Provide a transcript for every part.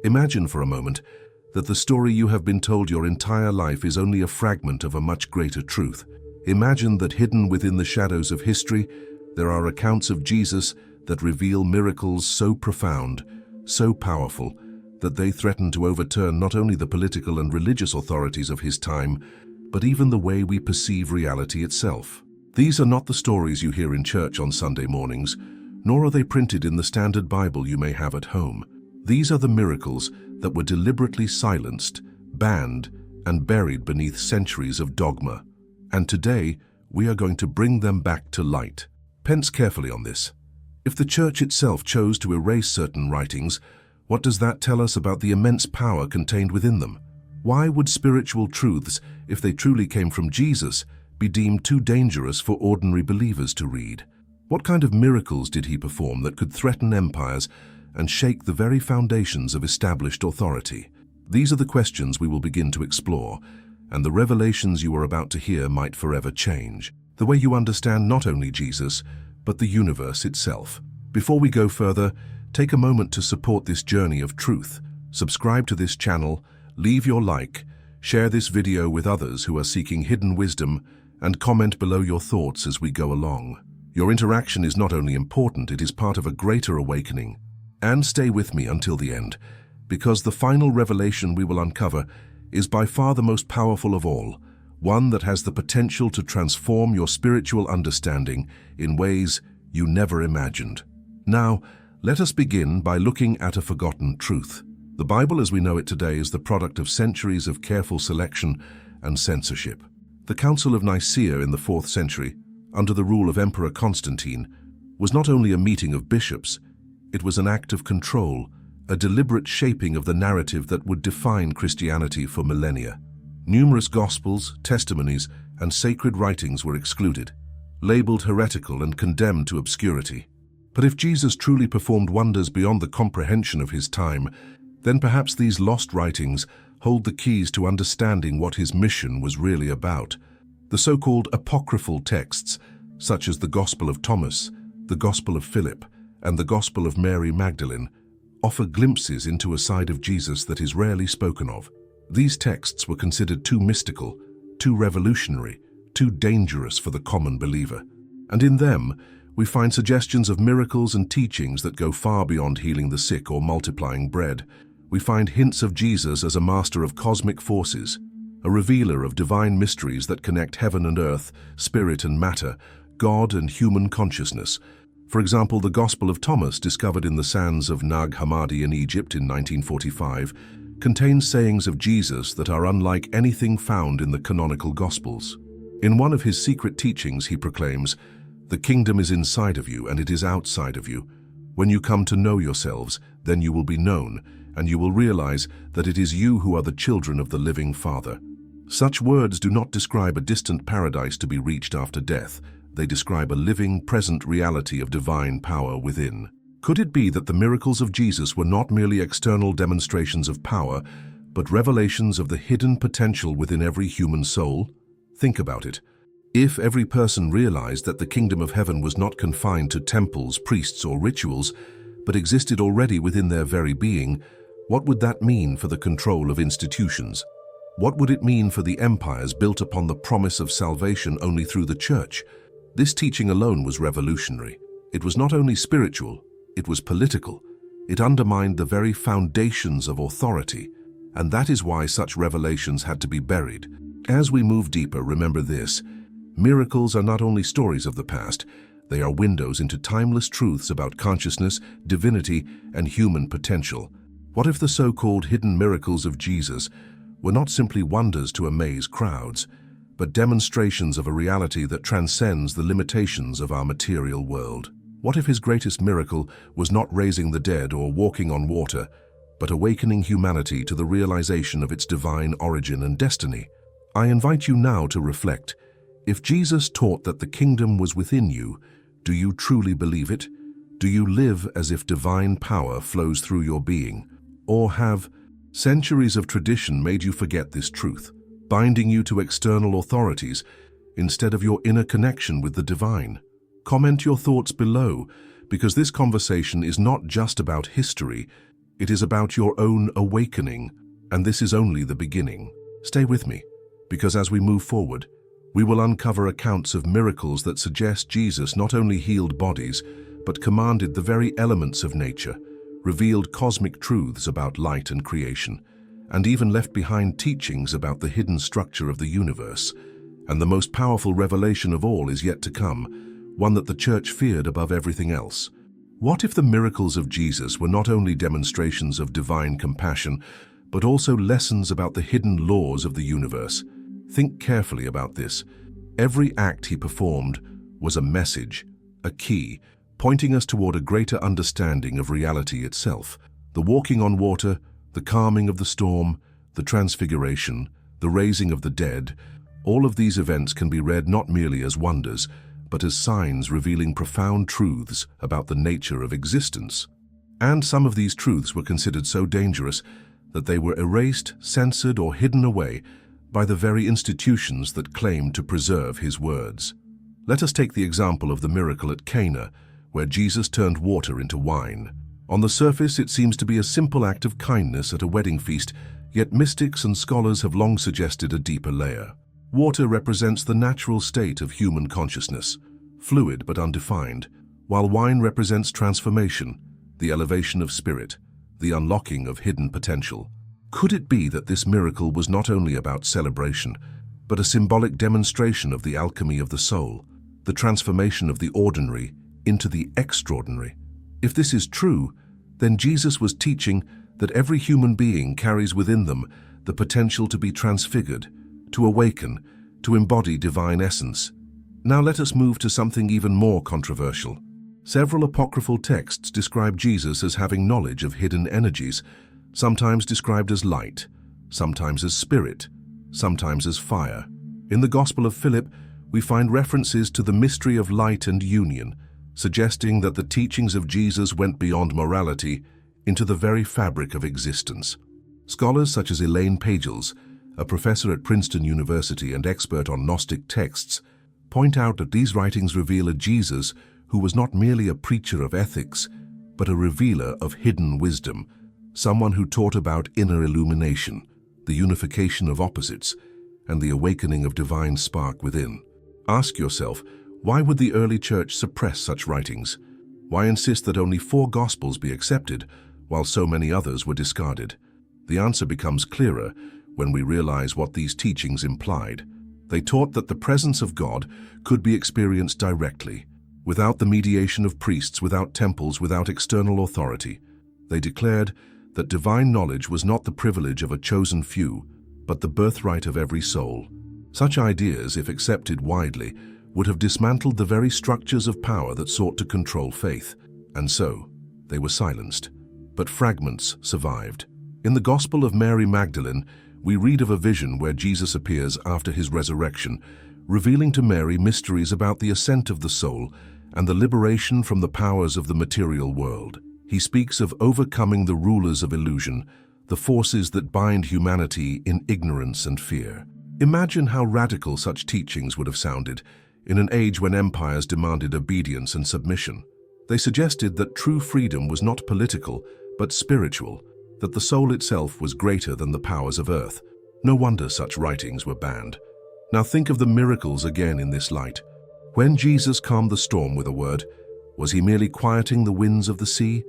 Imagine for a moment that the story you have been told your entire life is only a fragment of a much greater truth. Imagine that hidden within the shadows of history, there are accounts of Jesus that reveal miracles so profound, so powerful, that they threaten to overturn not only the political and religious authorities of his time, but even the way we perceive reality itself. These are not the stories you hear in church on Sunday mornings, nor are they printed in the standard Bible you may have at home. These are the miracles that were deliberately silenced, banned, and buried beneath centuries of dogma. And today, we are going to bring them back to light. Pense carefully on this. If the church itself chose to erase certain writings, what does that tell us about the immense power contained within them? Why would spiritual truths, if they truly came from Jesus, be deemed too dangerous for ordinary believers to read? What kind of miracles did he perform that could threaten empires and shake the very foundations of established authority? These are the questions we will begin to explore, and the revelations you are about to hear might forever change the way you understand not only Jesus, but the universe itself. Before we go further, take a moment to support this journey of truth. Subscribe to this channel, leave your like, share this video with others who are seeking hidden wisdom, and comment below your thoughts as we go along. Your interaction is not only important, it is part of a greater awakening. And stay with me until the end, because the final revelation we will uncover is by far the most powerful of all, one that has the potential to transform your spiritual understanding in ways you never imagined. Now, let us begin by looking at a forgotten truth. The Bible as we know it today is the product of centuries of careful selection and censorship. The Council of Nicaea in the 4th century, under the rule of Emperor Constantine, was not only a meeting of bishops, it was an act of control, a deliberate shaping of the narrative that would define Christianity for millennia. Numerous gospels, testimonies, and sacred writings were excluded, labeled heretical and condemned to obscurity. But if Jesus truly performed wonders beyond the comprehension of his time, then perhaps these lost writings hold the keys to understanding what his mission was really about. The so-called apocryphal texts, such as the Gospel of Thomas, the Gospel of Philip, and the Gospel of Mary Magdalene, offer glimpses into a side of Jesus that is rarely spoken of. These texts were considered too mystical, too revolutionary, too dangerous for the common believer. And in them, we find suggestions of miracles and teachings that go far beyond healing the sick or multiplying bread. We find hints of Jesus as a master of cosmic forces, a revealer of divine mysteries that connect heaven and earth, spirit and matter, God and human consciousness. For example, the Gospel of Thomas, discovered in the sands of Nag Hammadi in Egypt in 1945, contains sayings of Jesus that are unlike anything found in the canonical Gospels. In one of his secret teachings, he proclaims, "The kingdom is inside of you and it is outside of you. When you come to know yourselves, then you will be known, and you will realize that it is you who are the children of the living Father." Such words do not describe a distant paradise to be reached after death. They describe a living, present reality of divine power within. Could it be that the miracles of Jesus were not merely external demonstrations of power, but revelations of the hidden potential within every human soul? Think about it. If every person realized that the kingdom of heaven was not confined to temples, priests, or rituals, but existed already within their very being, what would that mean for the control of institutions? What would it mean for the empires built upon the promise of salvation only through the church? This teaching alone was revolutionary. It was not only spiritual, it was political. It undermined the very foundations of authority, and that is why such revelations had to be buried. As we move deeper, remember this: miracles are not only stories of the past, they are windows into timeless truths about consciousness, divinity, and human potential. What if the so-called hidden miracles of Jesus were not simply wonders to amaze crowds, but demonstrations of a reality that transcends the limitations of our material world? What if his greatest miracle was not raising the dead or walking on water, but awakening humanity to the realization of its divine origin and destiny? I invite you now to reflect. If Jesus taught that the kingdom was within you, do you truly believe it? Do you live as if divine power flows through your being? Or have centuries of tradition made you forget this truth, binding you to external authorities instead of your inner connection with the divine? Comment your thoughts below, because this conversation is not just about history, It is about your own awakening, and this is only the beginning. Stay with me, because as we move forward, we will uncover accounts of miracles that suggest Jesus not only healed bodies, but commanded the very elements of nature, revealed cosmic truths about light and creation, and even left behind teachings about the hidden structure of the universe. And the most powerful revelation of all is yet to come, one that the Church feared above everything else. What if the miracles of Jesus were not only demonstrations of divine compassion, but also lessons about the hidden laws of the universe? Think carefully about this. Every act he performed was a message, a key, pointing us toward a greater understanding of reality itself. The walking on water, the calming of the storm, the transfiguration, the raising of the dead, all of these events can be read not merely as wonders, but as signs revealing profound truths about the nature of existence. And some of these truths were considered so dangerous that they were erased, censored, or hidden away by the very institutions that claimed to preserve his words. Let us take the example of the miracle at Cana, where Jesus turned water into wine. On the surface, it seems to be a simple act of kindness at a wedding feast, yet mystics and scholars have long suggested a deeper layer. Water represents the natural state of human consciousness, fluid but undefined, while wine represents transformation, the elevation of spirit, the unlocking of hidden potential. Could it be that this miracle was not only about celebration, but a symbolic demonstration of the alchemy of the soul, the transformation of the ordinary into the extraordinary? If this is true, then Jesus was teaching that every human being carries within them the potential to be transfigured, to awaken, to embody divine essence. Now let us move to something even more controversial. Several apocryphal texts describe Jesus as having knowledge of hidden energies, sometimes described as light, sometimes as spirit, sometimes as fire. In the Gospel of Philip, we find references to the mystery of light and union, suggesting that the teachings of Jesus went beyond morality into the very fabric of existence. Scholars such as Elaine Pagels, a professor at Princeton University and expert on Gnostic texts, point out that these writings reveal a Jesus who was not merely a preacher of ethics, but a revealer of hidden wisdom, someone who taught about inner illumination, the unification of opposites, and the awakening of divine spark within. Ask yourself, why would the early church suppress such writings? Why insist that only 4 Gospels be accepted, while so many others were discarded? The answer becomes clearer when we realize what these teachings implied. They taught that the presence of God could be experienced directly, without the mediation of priests, without temples, without external authority. They declared that divine knowledge was not the privilege of a chosen few, but the birthright of every soul. Such ideas, if accepted widely, would have dismantled the very structures of power that sought to control faith. And so, they were silenced. But fragments survived. In the Gospel of Mary Magdalene, we read of a vision where Jesus appears after his resurrection, revealing to Mary mysteries about the ascent of the soul and the liberation from the powers of the material world. He speaks of overcoming the rulers of illusion, the forces that bind humanity in ignorance and fear. Imagine how radical such teachings would have sounded in an age when empires demanded obedience and submission. They suggested that true freedom was not political, but spiritual, that the soul itself was greater than the powers of earth. No wonder such writings were banned. Now think of the miracles again in this light. When Jesus calmed the storm with a word, was he merely quieting the winds of the sea?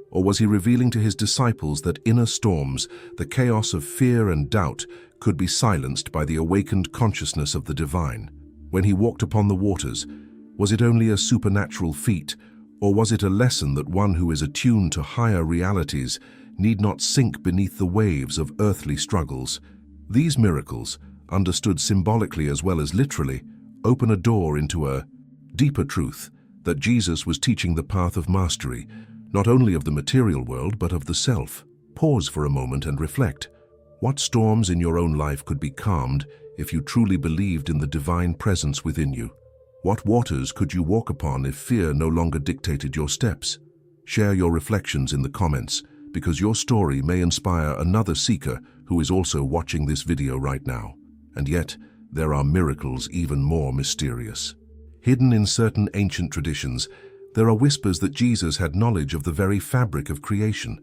Or was he revealing to his disciples that inner storms, the chaos of fear and doubt, could be silenced by the awakened consciousness of the divine? When he walked upon the waters, was it only a supernatural feat, or was it a lesson that one who is attuned to higher realities need not sink beneath the waves of earthly struggles? These miracles, understood symbolically as well as literally, open a door into a deeper truth, that Jesus was teaching the path of mastery, not only of the material world, but of the self. Pause for a moment and reflect. What storms in your own life could be calmed if you truly believed in the divine presence within you? What waters could you walk upon if fear no longer dictated your steps? Share your reflections in the comments, because your story may inspire another seeker who is also watching this video right now. And yet, there are miracles even more mysterious. Hidden in certain ancient traditions, there are whispers that Jesus had knowledge of the very fabric of creation,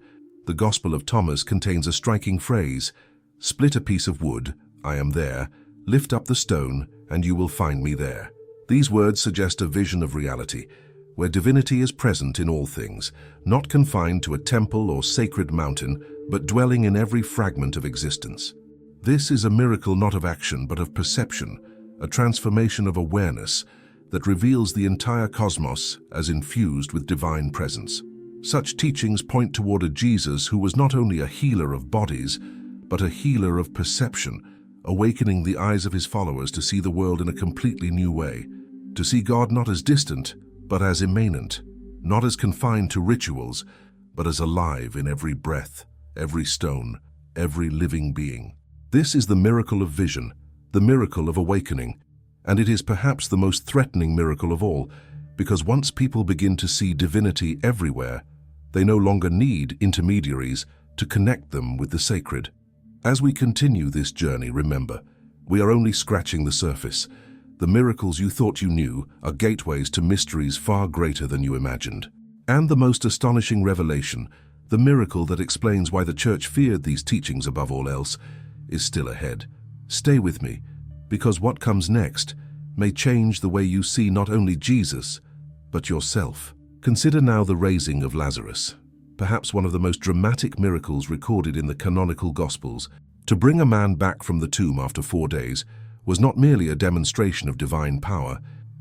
The Gospel of Thomas contains a striking phrase, "Split a piece of wood, I am there, lift up the stone, and you will find me there." These words suggest a vision of reality, where divinity is present in all things, not confined to a temple or sacred mountain, but dwelling in every fragment of existence. This is a miracle not of action, but of perception, a transformation of awareness that reveals the entire cosmos as infused with divine presence. Such teachings point toward a Jesus who was not only a healer of bodies, but a healer of perception, awakening the eyes of his followers to see the world in a completely new way, to see God not as distant, but as immanent, not as confined to rituals, but as alive in every breath, every stone, every living being. This is the miracle of vision, the miracle of awakening, and it is perhaps the most threatening miracle of all, because once people begin to see divinity everywhere, they no longer need intermediaries to connect them with the sacred. As we continue this journey, remember, we are only scratching the surface. The miracles you thought you knew are gateways to mysteries far greater than you imagined. And the most astonishing revelation, the miracle that explains why the Church feared these teachings above all else, is still ahead. Stay with me, because what comes next may change the way you see not only Jesus, but yourself. Consider now the raising of Lazarus, perhaps one of the most dramatic miracles recorded in the canonical Gospels. To bring a man back from the tomb after 4 days was not merely a demonstration of divine power,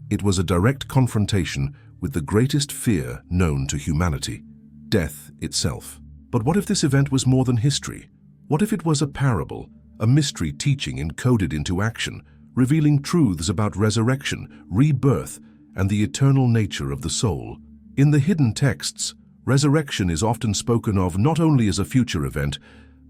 it was a direct confrontation with the greatest fear known to humanity, death itself. But what if this event was more than history? What if it was a parable, a mystery teaching encoded into action, revealing truths about resurrection, rebirth, and the eternal nature of the soul? In the hidden texts, resurrection is often spoken of not only as a future event,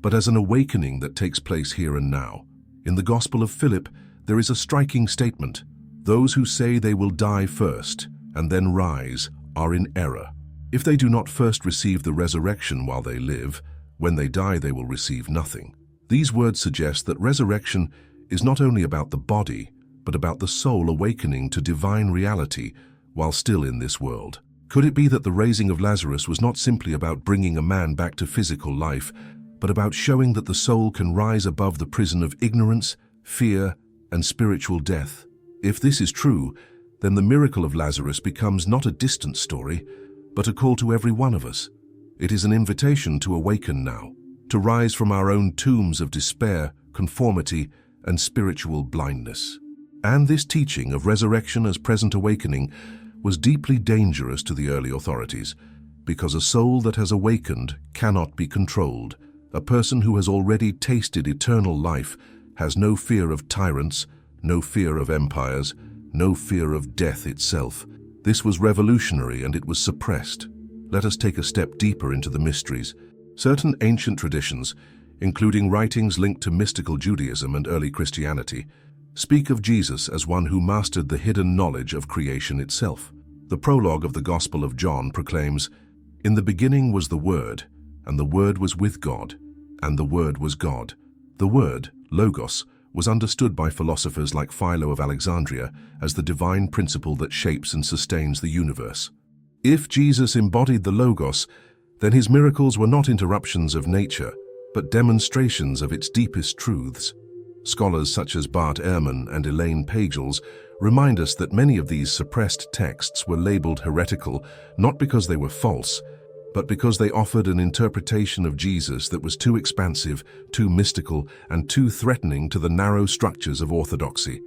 but as an awakening that takes place here and now. In the Gospel of Philip, there is a striking statement: "Those who say they will die first and then rise are in error. If they do not first receive the resurrection while they live, when they die they will receive nothing." These words suggest that resurrection is not only about the body, but about the soul awakening to divine reality while still in this world. Could it be that the raising of Lazarus was not simply about bringing a man back to physical life, but about showing that the soul can rise above the prison of ignorance, fear, and spiritual death? If this is true, then the miracle of Lazarus becomes not a distant story, but a call to every one of us. It is an invitation to awaken now, to rise from our own tombs of despair, conformity, and spiritual blindness. And this teaching of resurrection as present awakening was deeply dangerous to the early authorities, because a soul that has awakened cannot be controlled. A person who has already tasted eternal life has no fear of tyrants, no fear of empires, no fear of death itself. This was revolutionary and it was suppressed. Let us take a step deeper into the mysteries. Certain ancient traditions, including writings linked to mystical Judaism and early Christianity, speak of Jesus as one who mastered the hidden knowledge of creation itself. The prologue of the Gospel of John proclaims, "In the beginning was the Word, and the Word was with God, and the Word was God." The Word, Logos, was understood by philosophers like Philo of Alexandria as the divine principle that shapes and sustains the universe. If Jesus embodied the Logos, then his miracles were not interruptions of nature, but demonstrations of its deepest truths. Scholars such as Bart Ehrman and Elaine Pagels remind us that many of these suppressed texts were labeled heretical not because they were false, but because they offered an interpretation of Jesus that was too expansive, too mystical, and too threatening to the narrow structures of orthodoxy.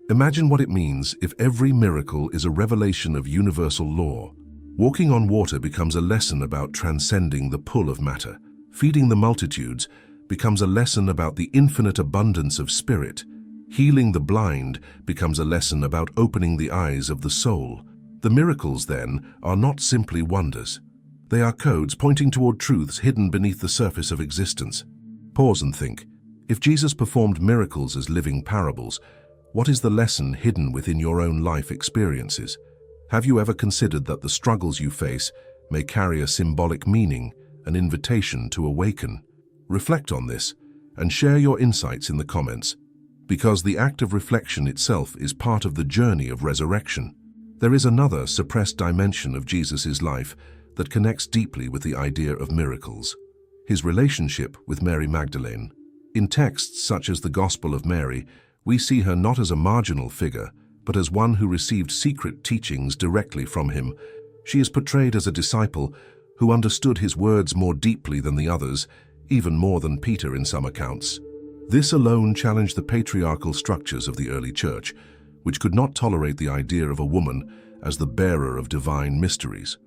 Imagine what it means if every miracle is a revelation of universal law. Walking on water becomes a lesson about transcending the pull of matter. Feeding the multitudes becomes a lesson about the infinite abundance of spirit. Healing the blind becomes a lesson about opening the eyes of the soul. The miracles, then, are not simply wonders. They are codes pointing toward truths hidden beneath the surface of existence. Pause and think. If Jesus performed miracles as living parables, what is the lesson hidden within your own life experiences? Have you ever considered that the struggles you face may carry a symbolic meaning, an invitation to awaken? Reflect on this and share your insights in the comments, because the act of reflection itself is part of the journey of resurrection. There is another suppressed dimension of Jesus' life that connects deeply with the idea of miracles. his relationship with Mary Magdalene. In texts such as the Gospel of Mary, we see her not as a marginal figure, but as one who received secret teachings directly from him. She is portrayed as a disciple who understood his words more deeply than the others, even more than Peter in some accounts. This alone challenged the patriarchal structures of the early church, which could not tolerate the idea of a woman as the bearer of divine mysteries.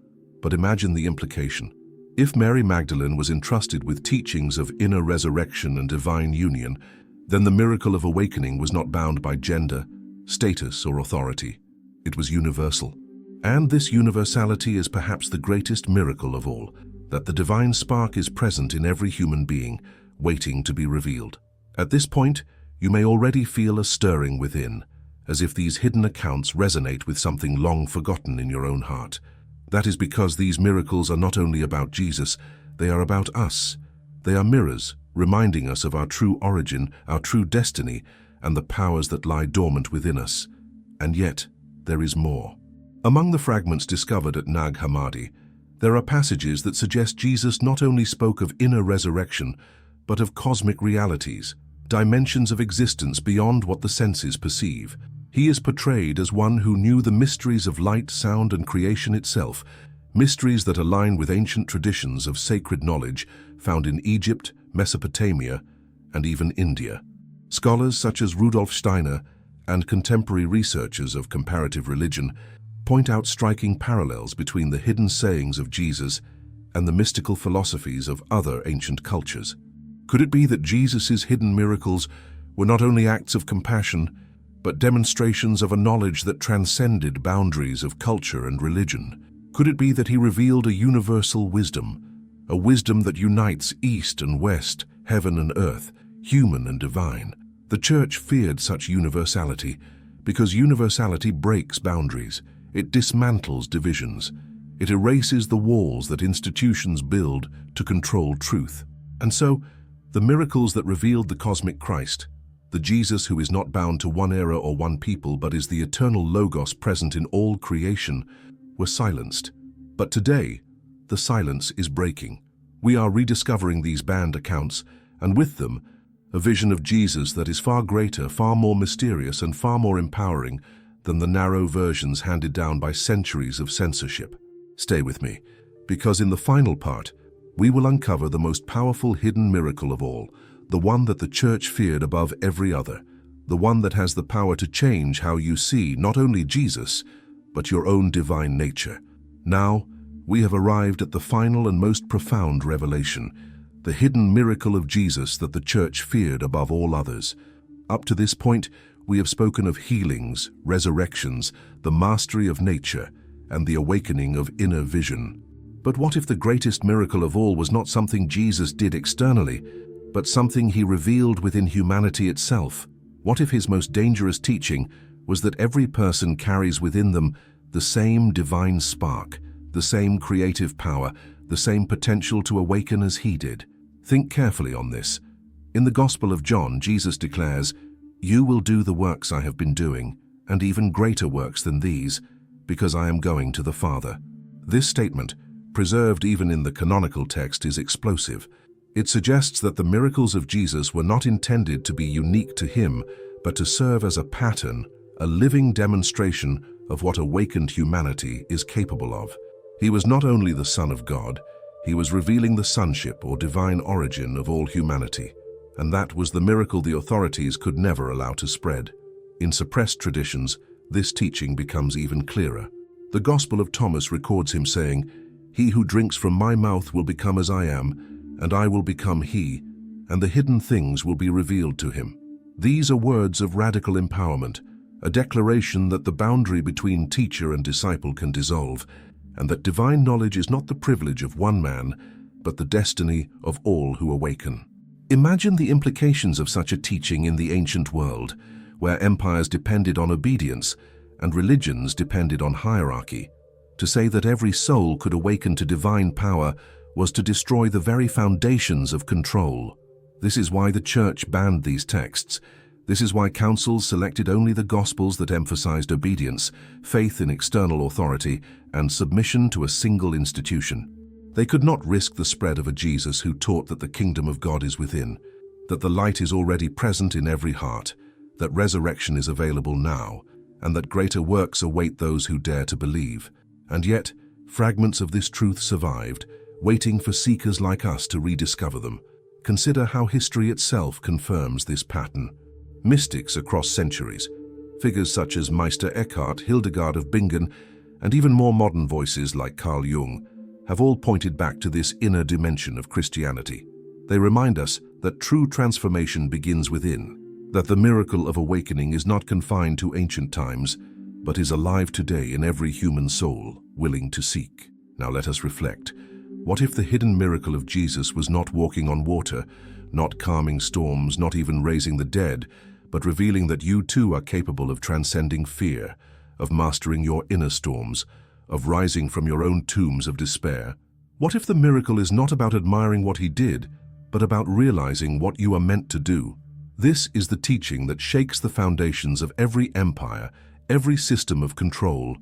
But imagine the implication. If Mary Magdalene was entrusted with teachings of inner resurrection and divine union, then the miracle of awakening was not bound by gender, status, or authority. It was universal. And this universality is perhaps the greatest miracle of all, that the divine spark is present in every human being, waiting to be revealed. At this point, you may already feel a stirring within, as if these hidden accounts resonate with something long forgotten in your own heart. That is because these miracles are not only about Jesus, they are about us. They are mirrors, reminding us of our true origin, our true destiny, and the powers that lie dormant within us. And yet, there is more. Among the fragments discovered at Nag Hammadi, there are passages that suggest Jesus not only spoke of inner resurrection, but of cosmic realities, dimensions of existence beyond what the senses perceive. He is portrayed as one who knew the mysteries of light, sound, and creation itself, mysteries that align with ancient traditions of sacred knowledge found in Egypt, Mesopotamia, and even India. Scholars such as Rudolf Steiner and contemporary researchers of comparative religion point out striking parallels between the hidden sayings of Jesus and the mystical philosophies of other ancient cultures. Could it be that Jesus' hidden miracles were not only acts of compassion, but demonstrations of a knowledge that transcended boundaries of culture and religion? Could it be that he revealed a universal wisdom, a wisdom that unites East and West, heaven and earth, human and divine? The Church feared such universality because universality breaks boundaries. It dismantles divisions. It erases the walls that institutions build to control truth. And so, the miracles that revealed the cosmic Christ, the Jesus who is not bound to one era or one people but is the eternal Logos present in all creation, were silenced. But today, the silence is breaking. We are rediscovering these banned accounts, and with them, a vision of Jesus that is far greater, far more mysterious, and far more empowering than the narrow versions handed down by centuries of censorship. Stay with me, because in the final part, we will uncover the most powerful hidden miracle of all, the one that the Church feared above every other, the one that has the power to change how you see not only Jesus, but your own divine nature. Now, we have arrived at the final and most profound revelation, the hidden miracle of Jesus that the Church feared above all others. Up to this point, we have spoken of healings, resurrections, the mastery of nature, and the awakening of inner vision. But what if the greatest miracle of all was not something Jesus did externally, but something he revealed within humanity itself? What if his most dangerous teaching was that every person carries within them the same divine spark, the same creative power, the same potential to awaken as he did? Think carefully on this. In the Gospel of John, Jesus declares, "You will do the works I have been doing, and even greater works than these, because I am going to the Father." This statement, preserved even in the canonical text, is explosive. It suggests that the miracles of Jesus were not intended to be unique to him, but to serve as a pattern, a living demonstration of what awakened humanity is capable of. He was not only the Son of God, he was revealing the sonship or divine origin of all humanity. And that was the miracle the authorities could never allow to spread. In suppressed traditions, this teaching becomes even clearer. The Gospel of Thomas records him saying, "He who drinks from my mouth will become as I am, and I will become he, and the hidden things will be revealed to him." These are words of radical empowerment, a declaration that the boundary between teacher and disciple can dissolve, and that divine knowledge is not the privilege of one man, but the destiny of all who awaken. Imagine the implications of such a teaching in the ancient world, where empires depended on obedience and religions depended on hierarchy. To say that every soul could awaken to divine power was to destroy the very foundations of control. This is why the Church banned these texts. This is why councils selected only the Gospels that emphasized obedience, faith in external authority, and submission to a single institution. They could not risk the spread of a Jesus who taught that the kingdom of God is within, that the light is already present in every heart, that resurrection is available now, and that greater works await those who dare to believe. And yet, fragments of this truth survived, waiting for seekers like us to rediscover them. Consider how history itself confirms this pattern. Mystics across centuries, figures such as Meister Eckhart, Hildegard of Bingen, and even more modern voices like Carl Jung, have all pointed back to this inner dimension of Christianity. They remind us that true transformation begins within, that the miracle of awakening is not confined to ancient times, but is alive today in every human soul willing to seek. Now let us reflect. What if the hidden miracle of Jesus was not walking on water, not calming storms, not even raising the dead, but revealing that you too are capable of transcending fear, of mastering your inner storms, of rising from your own tombs of despair? What if the miracle is not about admiring what he did, but about realizing what you are meant to do? This is the teaching that shakes the foundations of every empire, every system of control.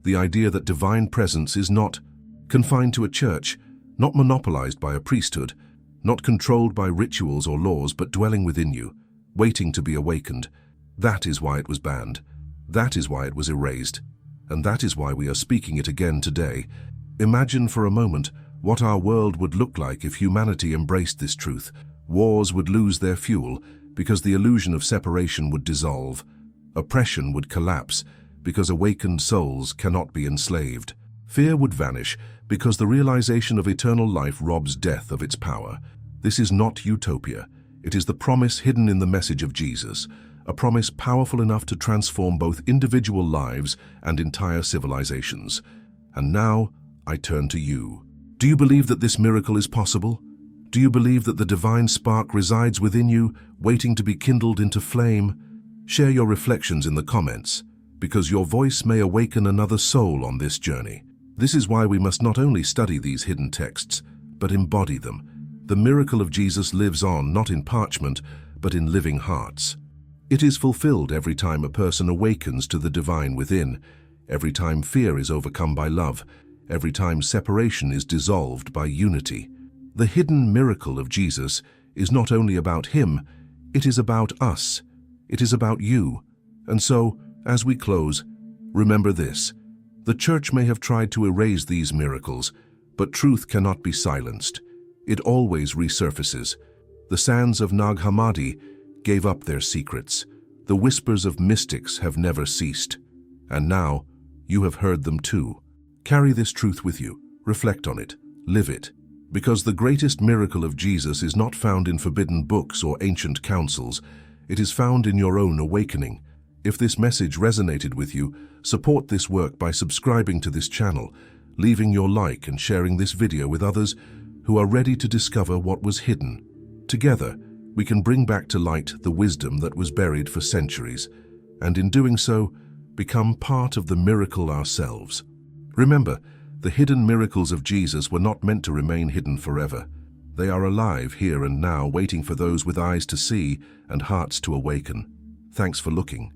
The idea that divine presence is not confined to a church, not monopolized by a priesthood, not controlled by rituals or laws, but dwelling within you, waiting to be awakened. That is why it was banned. That is why it was erased. And that is why we are speaking it again today. Imagine for a moment what our world would look like if humanity embraced this truth. Wars would lose their fuel because the illusion of separation would dissolve. Oppression would collapse because awakened souls cannot be enslaved. Fear would vanish because the realization of eternal life robs death of its power. This is not utopia. It is the promise hidden in the message of Jesus, a promise powerful enough to transform both individual lives and entire civilizations. And now, I turn to you. Do you believe that this miracle is possible? Do you believe that the divine spark resides within you, waiting to be kindled into flame? Share your reflections in the comments, because your voice may awaken another soul on this journey. This is why we must not only study these hidden texts, but embody them. The miracle of Jesus lives on, not in parchment, but in living hearts. It is fulfilled every time a person awakens to the divine within, every time fear is overcome by love, every time separation is dissolved by unity. The hidden miracle of Jesus is not only about him, it is about us. It is about you. And so, as we close, remember this. The church may have tried to erase these miracles, but truth cannot be silenced. It always resurfaces. The sands of Nag Hammadi gave up their secrets. The whispers of mystics have never ceased. And now, you have heard them too. Carry this truth with you. Reflect on it. Live it. Because the greatest miracle of Jesus is not found in forbidden books or ancient councils. It is found in your own awakening. If this message resonated with you, support this work by subscribing to this channel, leaving your like and sharing this video with others who are ready to discover what was hidden. Together, we can bring back to light the wisdom that was buried for centuries, and in doing so, become part of the miracle ourselves. Remember, the hidden miracles of Jesus were not meant to remain hidden forever. They are alive here and now, waiting for those with eyes to see and hearts to awaken. Thanks for looking.